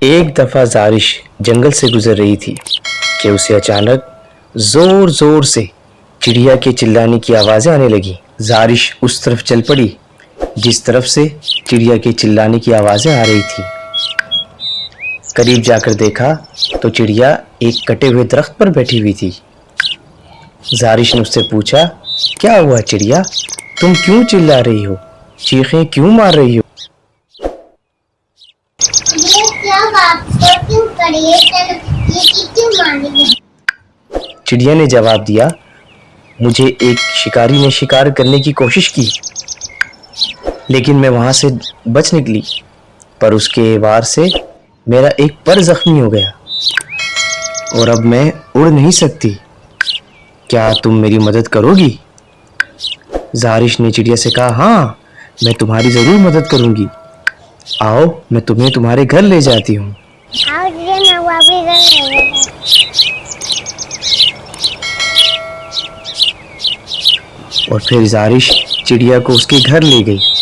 ایک دفعہ زارش جنگل سے گزر رہی تھی کہ اسے اچانک زور زور سے چڑیا کے چلانے کی آوازیں آنے لگی۔ زارش اس طرف چل پڑی جس طرف سے چڑیا کے چلانے کی آوازیں آ رہی تھی۔ قریب جا کر دیکھا تو چڑیا ایک کٹے ہوئے درخت پر بیٹھی ہوئی تھی۔ زارش نے اس سے پوچھا، کیا ہوا چڑیا؟ تم کیوں چلا رہی ہو؟ چیخیں کیوں مار رہی ہو؟ چڑیا نے جواب دیا، مجھے ایک شکاری نے شکار کرنے کی کوشش کی لیکن میں وہاں سے بچ نکلی، پر اس کے وار سے میرا ایک پر زخمی ہو گیا اور اب میں اڑ نہیں سکتی۔ کیا تم میری مدد کرو گی؟ زارش نے چڑیا سے کہا، ہاں میں تمہاری ضرور مدد کروں گی، آؤ میں تمہیں تمہارے گھر لے جاتی ہوں۔ اور پھر زارش چڑیا کو اس کے گھر لے گئی۔